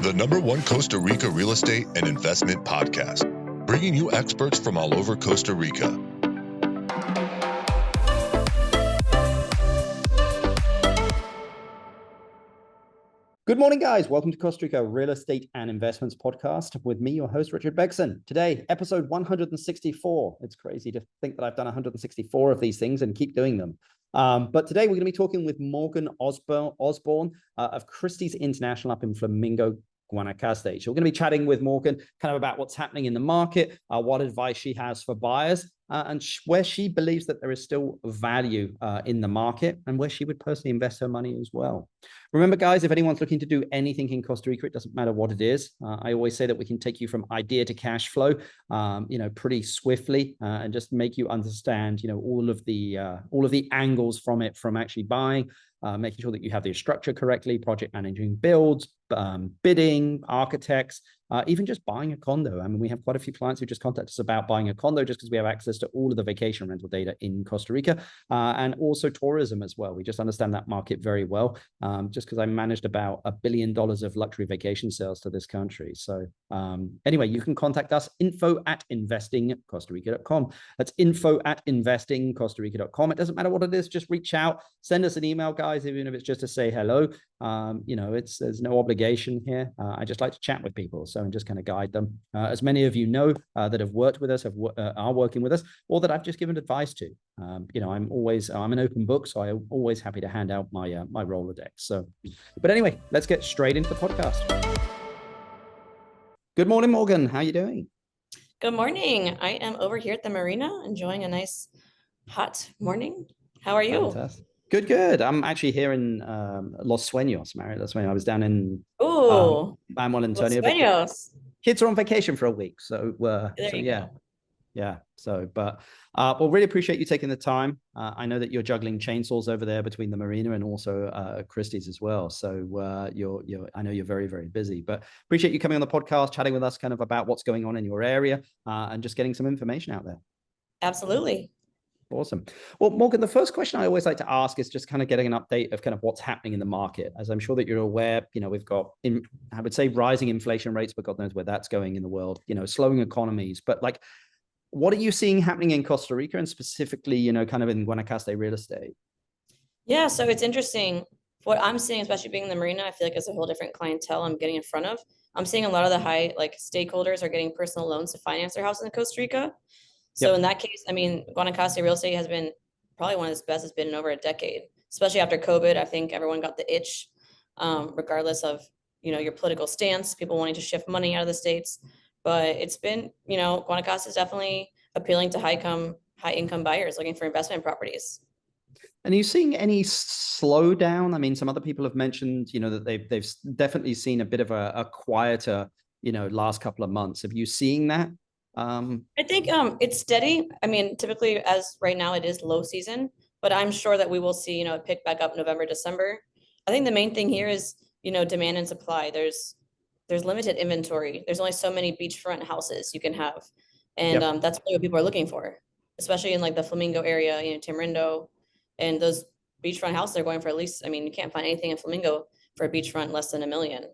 the #1 Costa Rica real estate and investment podcast, bringing you experts from all over Costa Rica. Good morning, guys. Welcome to Costa Rica Real Estate and Investments Podcast with me, your host, Richard Begson. Today, episode 164. It's crazy to think that I've done 164 of these things and keep doing them. But today we're going to be talking with Morgan Osborne of Christie's International up in Flamingo, Guanacaste. So we're going to be chatting with Morgan kind of about what's happening in the market, what advice she has for buyers, and where she believes that there is still value in the market and where she would personally invest her money as well. Remember, guys, if anyone's looking to do anything in Costa Rica, it doesn't matter what it is. I always say that we can take you from idea to cash flow, pretty swiftly, and just make you understand, all of the angles from it, from actually buying, making sure that you have the structure correctly, project managing builds, bidding, architects, even just buying a condo. I mean, we have quite a few clients who just contact us about buying a condo just because we have access to all of the vacation rental data in Costa Rica, and also tourism as well. We just understand that market very well, just because I managed about $1 billion of luxury vacation sales to this country. So anyway, you can contact us, info@investingcostarica.com. That's info@investingcostarica.com. It doesn't matter what it is, just reach out, send us an email, guys, even if it's just to say hello. There's no obligation here. I just like to chat with people, so and just kind of guide them. As many of you know that have worked with us, are working with us, or that I've just given advice to. I'm an open book, so I'm always happy to hand out my Rolodex. So, but anyway, let's get straight into the podcast. Good morning, Morgan. How are you doing? Good morning. I am over here at the marina enjoying a nice hot morning. How are you? Fantastic. Good. I'm actually here in Los Sueños, Marriott Los Sueños. I was down in Manuel Antonio. Los Sueños. Kids are on vacation for a week, so yeah. So, but we'll really appreciate you taking the time. I know that you're juggling chainsaws over there between the marina and also Christie's as well. So I know you're very, very busy, but appreciate you coming on the podcast, chatting with us kind of about what's going on in your area, and just getting some information out there. Absolutely. Awesome. Well, Morgan, the first question I always like to ask is just kind of getting an update of kind of what's happening in the market. As I'm sure that you're aware, we've got, I would say, rising inflation rates, but God knows where that's going in the world, slowing economies. But like, what are you seeing happening in Costa Rica and specifically, kind of in Guanacaste real estate? Yeah, so it's interesting. What I'm seeing, especially being in the marina, I feel like it's a whole different clientele I'm getting in front of. I'm seeing a lot of the high stakeholders are getting personal loans to finance their house in Costa Rica. So in that case, I mean, Guanacaste real estate has been probably one of the best it's been in over a decade, especially after COVID. I think everyone got the itch, regardless of, your political stance, people wanting to shift money out of the States. But it's been, Guanacaste is definitely appealing to high income buyers looking for investment properties. And are you seeing any slowdown? I mean, some other people have mentioned, that they've definitely seen a bit of a quieter, last couple of months. Have you seen that? I think it's steady. I mean, typically, as right now, it is low season, but I'm sure that we will see, it pick back up November, December. I think the main thing here is, demand and supply. There's limited inventory. There's only so many beachfront houses you can have, and that's really what people are looking for, especially in the Flamingo area, Tamarindo, and those beachfront houses are going for at least. I mean, you can't find anything in Flamingo for a beachfront less than $1 million.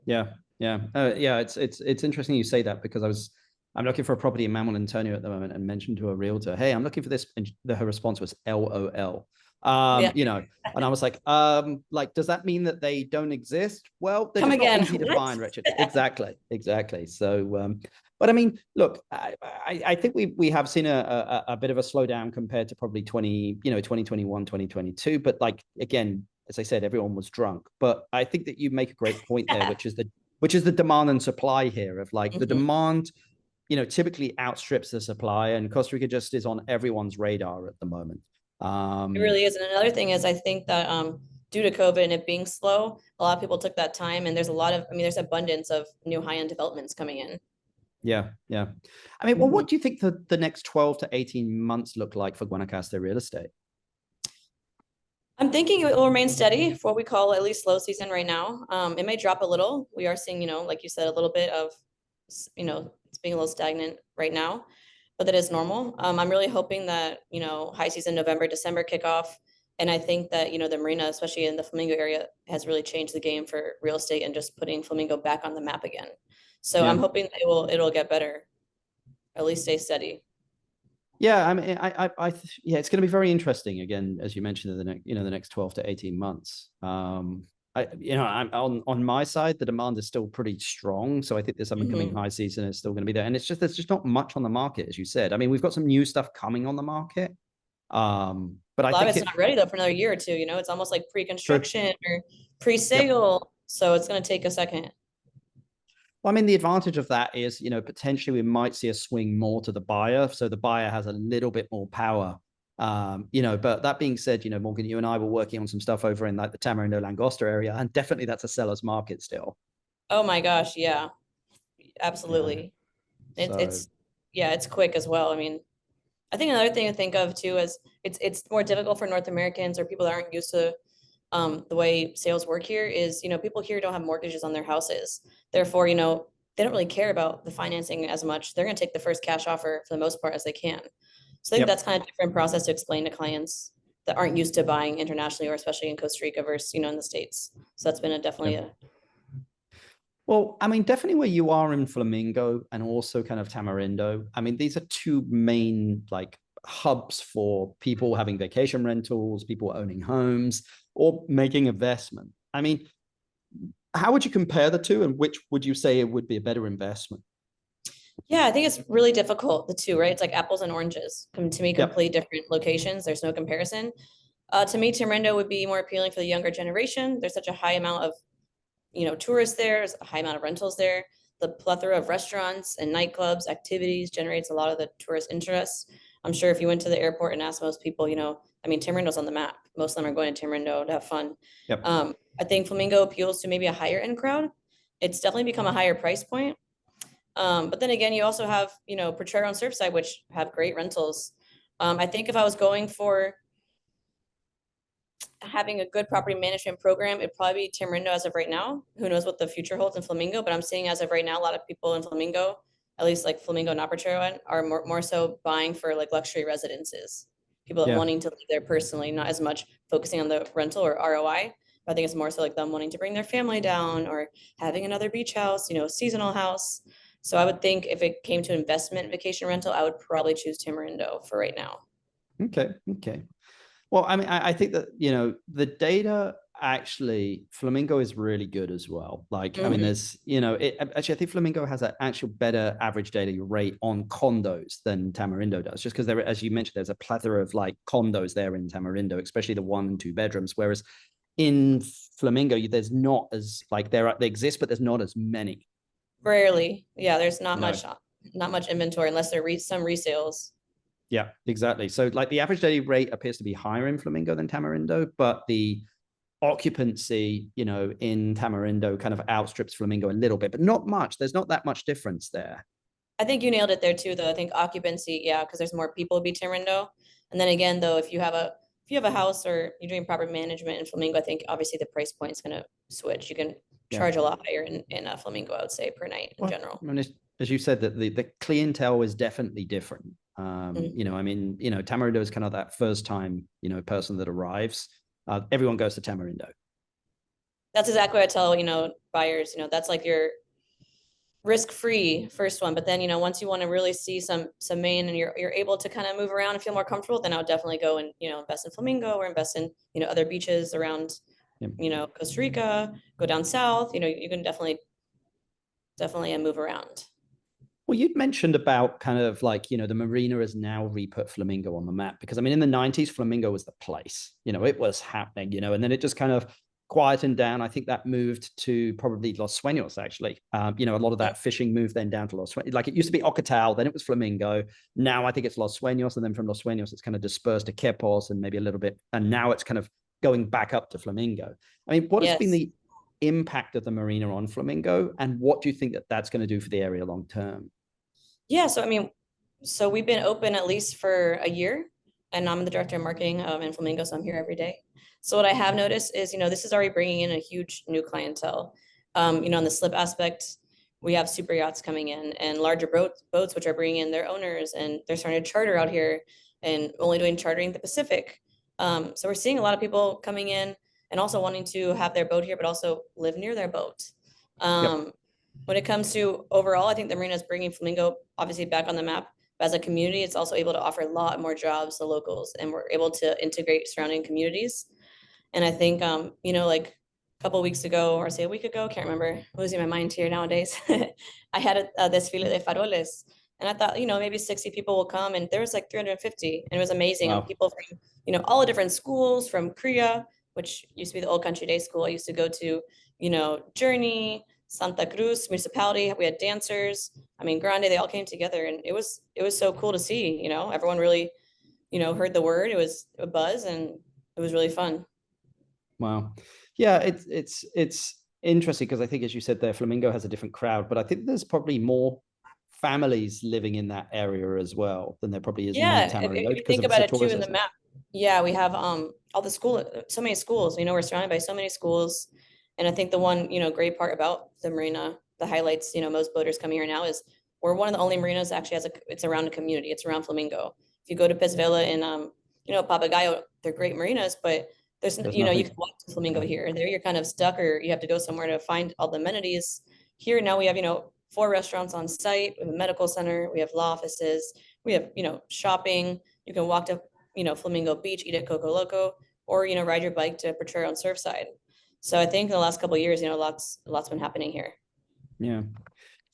Yeah. It's interesting you say that because I'm looking for a property in Manuel Antonio at the moment and mentioned to a realtor, hey, I'm looking for this. And her response was LOL. And I was like, does that mean that they don't exist? Well, they're just not easy to find, Richard. Exactly. So, but I mean, look, I think we have seen a bit of a slowdown compared to probably 2021, 2022. But again, as I said, everyone was drunk. But I think that you make a great point there, which is the demand and supply here of the demand, typically outstrips the supply, and Costa Rica just is on everyone's radar at the moment. It really is. And another thing is, I think that due to COVID and it being slow, a lot of people took that time, and there's there's abundance of new high-end developments coming in. Yeah. I mean, well, what do you think the next 12 to 18 months look like for Guanacaste real estate? I'm thinking it will remain steady for what we call at least slow season right now. It may drop a little. We are seeing, like you said, a little bit of, it's being a little stagnant right now, but that is normal. I'm really hoping that, high season, November, December kickoff, And I think that, the marina, especially in the Flamingo area, has really changed the game for real estate and just putting Flamingo back on the map again. So I'm Yeah. hoping that it'll get better, at least stay steady. Yeah, I mean, yeah, it's going to be very interesting again, as you mentioned, in the next 12 to 18 months. I'm on my side, the demand is still pretty strong, so I think this upcoming high season is still going to be there, and there's just not much on the market, as you said. I mean, we've got some new stuff coming on the market, but A I lot of think it's not ready though for another year or two. It's almost like true. pre-construction or Yep. pre-sale, so it's going to take a second. Well, I mean, the advantage of that is, potentially we might see a swing more to the buyer. So the buyer has a little bit more power. But that being said, Morgan, you and I were working on some stuff over in like the Tamarindo Langosta area, and definitely that's a seller's market still. Oh my gosh, yeah, Yeah. absolutely. So It's quick as well. I mean, I think another thing to think of too is it's more difficult for North Americans or people that aren't used to the way sales work here is, people here don't have mortgages on their houses. Therefore, they don't really care about the financing as much. They're going to take the first cash offer for the most part as they can. So I think yep. that's kind of a different process to explain to clients that aren't used to buying internationally or especially in Costa Rica versus, in the States. So that's been definitely a. Well, I mean, definitely where you are in Flamingo and also kind of Tamarindo. I mean, these are two main like hubs for people having vacation rentals, people owning homes, or making investment. I mean, how would you compare the two, and which would you say it would be a better investment? Yeah, I think it's really difficult, the two, right? It's like apples and oranges. To me, Yep. complete different locations. There's no comparison. To me, Tamarindo would be more appealing for the younger generation. There's such a high amount of tourists there. There's a high amount of rentals there. The plethora of restaurants and nightclubs, activities generates a lot of the tourist interest. I'm sure if you went to the airport and asked most people, I mean, Tamarindo's on the map. Most of them are going to Tamarindo to have fun. Yep. I think Flamingo appeals to maybe a higher end crowd. It's definitely become a higher price point. But then again, you also have, Potrero and Surfside, which have great rentals. I think if I was going for having a good property management program, it'd probably be Tamarindo as of right now. Who knows what the future holds in Flamingo, but I'm seeing as of right now, a lot of people in Flamingo, at least like Flamingo and Potrero, are more so buying for like luxury residences. People Yeah. wanting to live there personally, not as much focusing on the rental or ROI. But I think it's more so like them wanting to bring their family down or having another beach house, seasonal house. So I would think if it came to investment vacation rental, I would probably choose Tamarindo for right now. Okay. Well, I mean, I think that, the data actually, Flamingo is really good as well. Like, I mean, there's, actually, I think Flamingo has an actual better average daily rate on condos than Tamarindo does, just because as you mentioned, there's a plethora of like condos there in Tamarindo, especially the 1 and 2 bedrooms. Whereas in Flamingo, there's not as like they exist, but there's not as many. Rarely. Yeah, there's not No. much inventory unless there are some resales. Yeah, exactly. So like the average daily rate appears to be higher in Flamingo than Tamarindo, but the occupancy, in Tamarindo kind of outstrips Flamingo a little bit, but not much. There's not that much difference there. I think you nailed it there too, though. I think occupancy, yeah, because there's more people be Tamarindo. And then again, though, if you have a house or you're doing property management in Flamingo, I think obviously the price point is gonna switch. You can charge a lot higher in Flamingo, I would say, per night in general. I mean, as you said, that the clientele is definitely different. I mean, Tamarindo is kind of that first time, person that arrives. Everyone goes to Tamarindo. That's exactly what I tell, buyers, that's like your risk-free first one. But then, once you want to really see some Maine and you're able to kind of move around and feel more comfortable, then I would definitely go and, invest in Flamingo or invest in, other beaches around, Costa Rica, go down south, you can definitely move around. Well, you'd mentioned about kind of like, the Marina has now re-put Flamingo on the map because, I mean, in the 90s, Flamingo was the place, it was happening, and then it just kind of quietened down. I think that moved to probably Los Sueños, actually. A lot of that fishing moved then down to Los Sueños. Like it used to be Ocotal, then it was Flamingo. Now I think it's Los Sueños, and then from Los Sueños, it's kind of dispersed to Quepos and maybe a little bit. And now it's kind of going back up to Flamingo. I mean, what has been the impact of the Marina on Flamingo, and what do you think that that's going to do for the area long term? Yeah, so I mean, we've been open at least for a year, and I'm the director of marketing in Flamingo, so I'm here every day. So what I have noticed is, this is already bringing in a huge new clientele. On the slip aspect, we have super yachts coming in and larger boats, which are bringing in their owners, and they're starting to charter out here and only doing chartering the Pacific. So we're seeing a lot of people coming in and also wanting to have their boat here, but also live near their boat. Yep. When it comes to overall, I think the marina is bringing Flamingo obviously back on the map. But as a community, it's also able to offer a lot more jobs to locals, and we're able to integrate surrounding communities. And I think, like a couple of weeks ago, or say a week ago, can't remember, losing my mind here nowadays. I had a desfile de faroles, and I thought, maybe 60 people will come, and there was like 350, and it was amazing. And Wow. people from, all the different schools, from Korea, which used to be the Old Country Day School I used to go to, Journey, Santa Cruz municipality. We had dancers. I mean, Grande. They all came together, and it was so cool to see. Everyone really, heard the word. It was a buzz, and it was really fun. Wow. Yeah, it's interesting because I think, as you said there, Flamingo has a different crowd, but I think there's probably more families living in that area as well than there probably is near Yeah, Tamarillo if you because think of about the it too in the tourism. map. Yeah, we have all the so many schools. We're surrounded by so many schools. And I think the one, great part about the marina, the highlights, most boaters coming here now, is we're one of the only marinas that actually it's around a community. It's around Flamingo. If you go to Pesvela and Papagayo, they're great marinas, but there's you Nothing. can walk to Flamingo here. There you're kind of stuck, or you have to go somewhere to find all the amenities. Here now we have, 4 restaurants on site, we have a medical center, we have law offices, we have, shopping. You can walk to, Flamingo Beach, eat at Coco Loco, or, ride your bike to Potrero on Surfside. So I think in the last couple of years, lots been happening here. Yeah.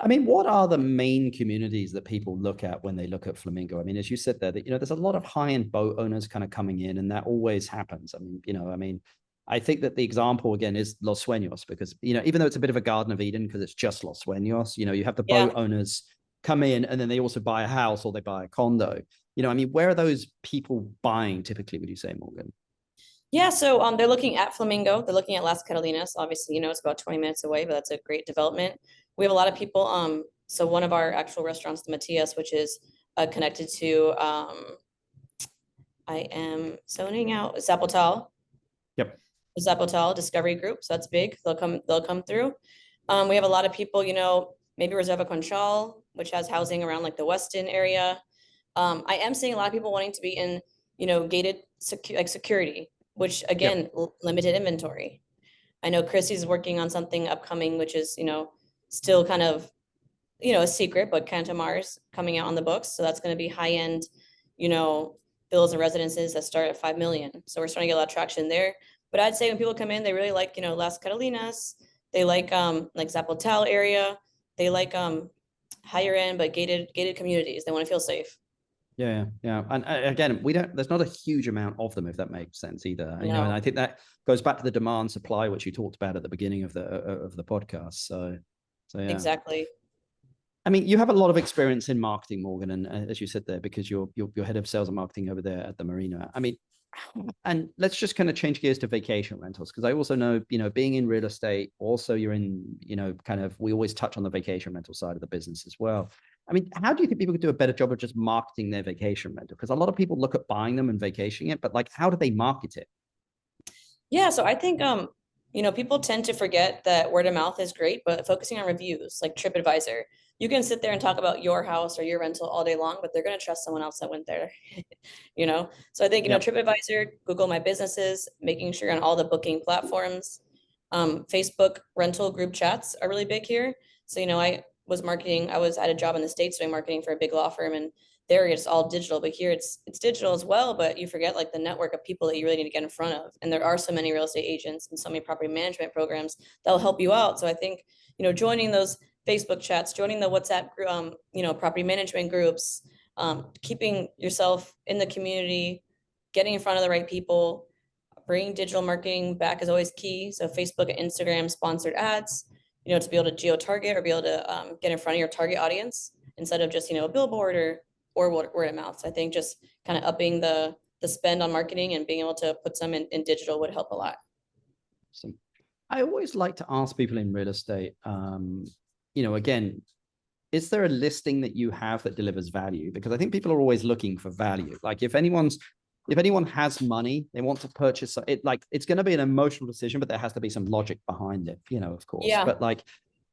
I mean, what are the main communities that people look at when they look at Flamingo? I mean, as you said there, that, there's a lot of high-end boat owners kind of coming in, and that always happens. I mean, I think that the example again is Los Sueños, because, even though it's a bit of a Garden of Eden because it's just Los Sueños, you have the boat owners come in and then they also buy a house or they buy a condo. I mean, where are those people buying typically, would you say, Morgan? Yeah, so they're looking at Flamingo. They're looking at Las Carolinas. Obviously, it's about 20 minutes away, but that's a great development. We have a lot of people. So one of our actual restaurants, the Matias, which is connected to I am zoning out Zapotal. Yep. Zapotal Discovery Group. So that's big. They'll come through. We have a lot of people, maybe Reserva Conchal, which has housing around like the Weston area. I am seeing a lot of people wanting to be in, gated security, which again, limited inventory. I know Christie's working on something upcoming, which is, still kind of, a secret, but Cantamar's coming out on the books. So that's going to be high end, villas and residences that start at 5 million. So we're starting to get a lot of traction there. But I'd say when people come in, they really like, Las Carolinas. They like Zapotal area. They like higher end but gated communities. They want to feel safe. Yeah. And again, there's not a huge amount of them, if that makes sense either. No. And I think that goes back to the demand supply, which you talked about at the beginning of the podcast. So yeah. Exactly. I mean, you have a lot of experience in marketing, Morgan, and as you said there, because you're head of sales and marketing over there at the marina. I mean, and let's just kind of change gears to vacation rentals, because I also know, being in real estate, also you're in, we always touch on the vacation rental side of the business as well. I mean, how do you think people could do a better job of just marketing their vacation rental? Because a lot of people look at buying them and vacationing it, but like, how do they market it? Yeah, so I think people tend to forget that word of mouth is great, but focusing on reviews like TripAdvisor, you can sit there and talk about your house or your rental all day long, but they're going to trust someone else that went there. So I think TripAdvisor, Google My Businesses, making sure on all the booking platforms. Facebook rental group chats are really big here. So I was at a job in the States doing marketing for a big law firm, and there it's all digital, but here it's digital as well, but you forget like the network of people that you really need to get in front of. And there are so many real estate agents and so many property management programs that'll help you out. So I think, joining those Facebook chats, joining the WhatsApp, property management groups, keeping yourself in the community, getting in front of the right people, bringing digital marketing back is always key. So Facebook and Instagram sponsored ads, to be able to geo-target or be able to get in front of your target audience instead of just, a billboard or word of mouth. So I think just kind of upping the spend on marketing and being able to put some in digital would help a lot. So I always like to ask people in real estate, again, is there a listing that you have that delivers value? Because I think people are always looking for value. Like if anyone has money, they want to purchase it, like it's going to be an emotional decision, but there has to be some logic behind it, of course. Yeah. But like,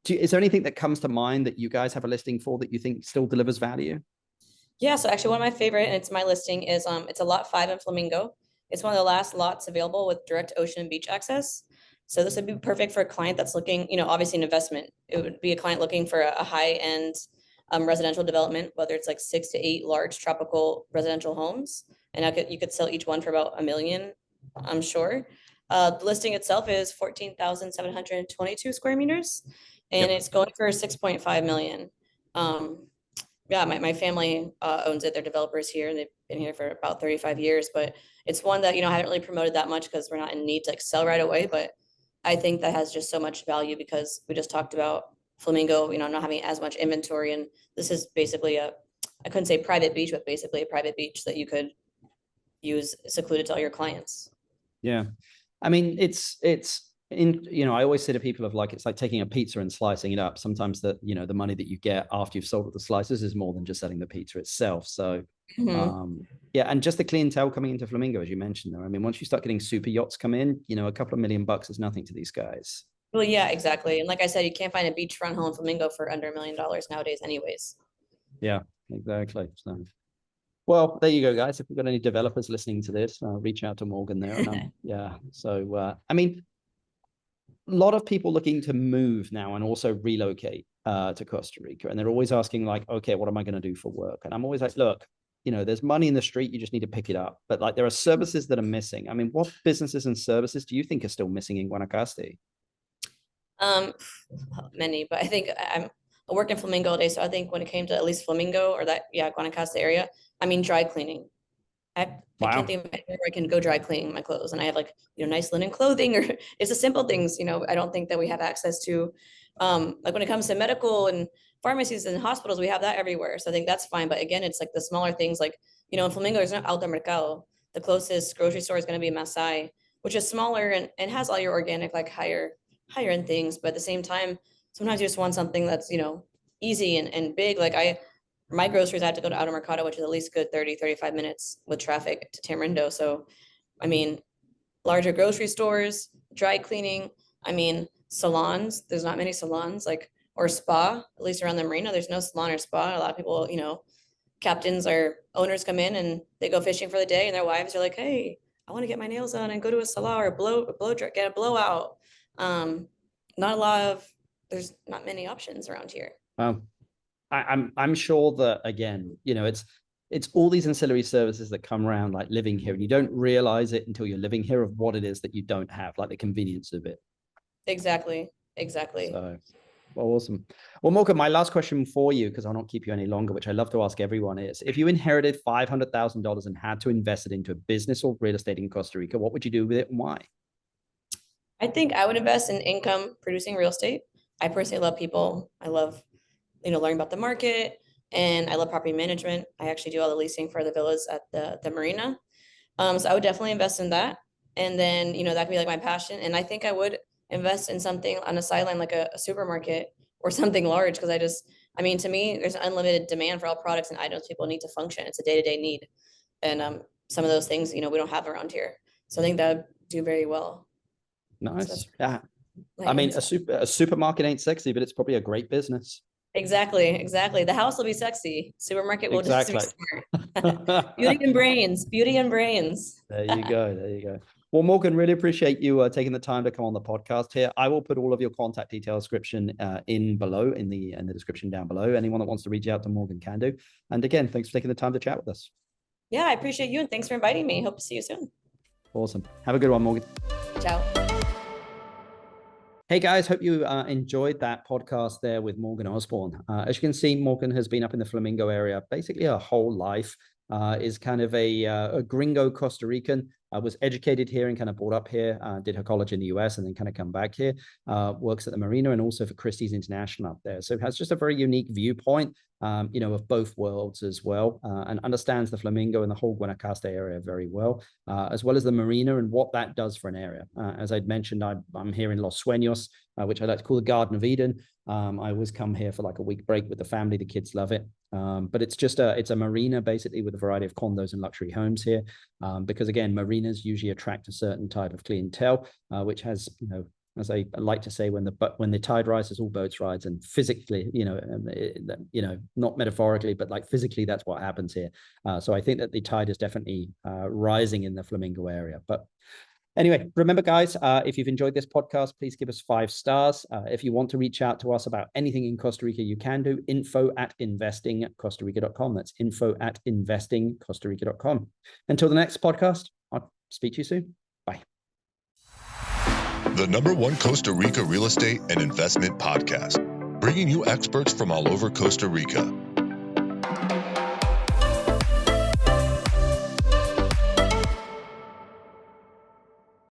is there anything that comes to mind that you guys have a listing for that you think still delivers value? Yeah, so actually one of my favorite, and it's my listing, is it's a lot 5 in Flamingo. It's one of the last lots available with direct ocean and beach access. So this would be perfect for a client that's looking, obviously an investment. It would be a client looking for a high-end residential development, whether it's like 6 to 8 large tropical residential homes. And you could sell each one for about $1 million, I'm sure. The listing itself is 14,722 square meters, and it's going for 6.5 million. Yeah, my family owns it. They're developers here, and they've been here for about 35 years. But it's one that, I haven't really promoted that much because we're not in need to like sell right away. But I think that has just so much value because we just talked about Flamingo, not having as much inventory. And this is basically I couldn't say private beach, but basically a private beach that you could use secluded to all your clients. Yeah. I mean, it's I always say to people it's like taking a pizza and slicing it up. Sometimes the money that you get after you've sold the slices is more than just selling the pizza itself. So yeah. And just the clientele coming into Flamingo, as you mentioned, though, I mean, once you start getting super yachts come in, a couple of $1 million is nothing to these guys. Well, yeah, exactly. And like I said, you can't find a beachfront home in Flamingo for under $1 million nowadays anyways. Yeah, exactly. So, well, there you go, guys. If we've got any developers listening to this, reach out to Morgan there. Yeah. So, I mean, a lot of people looking to move now and also relocate to Costa Rica. And they're always asking like, okay, what am I going to do for work? And I'm always like, look, there's money in the street. You just need to pick it up. But like, there are services that are missing. I mean, what businesses and services do you think are still missing in Guanacaste? Many, but I think I work in Flamingo all day. So I think when it came to at least Flamingo or that, Guanacaste area, I mean, dry cleaning. I can't think of anywhere I can go dry cleaning my clothes, and I have like, nice linen clothing, or it's the simple things, I don't think that we have access to, like when it comes to medical and pharmacies and hospitals, we have that everywhere. So I think that's fine. But again, it's like the smaller things, like, in Flamingo, there's no Alto Mercado. The closest grocery store is going to be Masai, which is smaller and has all your organic, like higher end things. But at the same time, sometimes you just want something that's, easy and big. Like my groceries, I have to go to Alto Mercado, which is at least good 30-35 minutes with traffic to Tamarindo. So, I mean, larger grocery stores, dry cleaning, I mean, salons, there's not many salons, like, or spa, at least around the marina, there's no salon or spa. A lot of people, captains or owners come in and they go fishing for the day, and their wives are like, hey, I want to get my nails done and go to a salon or get a blowout. There's not many options around here. I'm sure that, again, it's all these ancillary services that come around like living here, and you don't realize it until you're living here of what it is that you don't have, like the convenience of it. Exactly. So, well, awesome. Well, Morgan, my last question for you, because I'll not keep you any longer, which I love to ask everyone, is if you inherited $500,000 and had to invest it into a business or real estate in Costa Rica, what would you do with it and why? I think I would invest in income producing real estate. I personally love people. I love, learning about the market, and I love property management. I actually do all the leasing for the villas at the marina. So I would definitely invest in that. And then, that could be like my passion. And I think I would invest in something on a sideline, like a supermarket or something large. Cause to me, there's unlimited demand for all products and items people need to function. It's a day-to-day need. And some of those things, we don't have around here. So I think that would do very well. Nice. So yeah. I mean, a supermarket ain't sexy, but it's probably a great business. Exactly. The house will be sexy. Supermarket will just be smart. Beauty and brains. There you go. Well, Morgan, really appreciate you taking the time to come on the podcast here. I will put all of your contact detail description in the description down below. Anyone that wants to reach out to Morgan can do. And again, thanks for taking the time to chat with us. Yeah, I appreciate you, and thanks for inviting me. Hope to see you soon. Awesome. Have a good one, Morgan. Ciao. Hey guys, hope you enjoyed that podcast there with Morgan Osborne. As you can see, Morgan has been up in the Flamingo area basically her whole life, is kind of a gringo Costa Rican, was educated here and kind of brought up here, did her college in the US and then kind of come back here, works at the Marina and also for Christie's International up there. So has just a very unique viewpoint, of both worlds as well, and understands the Flamingo and the whole Guanacaste area very well, as well as the Marina and what that does for an area. As I'd mentioned, I'm here in Los Sueños, which I like to call the Garden of Eden. I always come here for like a week break with the family. The kids love it. But it's a marina basically with a variety of condos and luxury homes here. Because again, marinas usually attract a certain type of clientele, which has, as I like to say, when the tide rises, all boats rise, and physically, not metaphorically, but like physically, that's what happens here. So I think that the tide is definitely rising in the Flamingo area. But anyway, remember, guys, if you've enjoyed this podcast, please give us 5 stars. If you want to reach out to us about anything in Costa Rica, you can do info@investingcostarica.com. That's info@investingcostarica.com. Until the next podcast, I'll speak to you soon. Bye. The #1 Costa Rica real estate and investment podcast, bringing you experts from all over Costa Rica.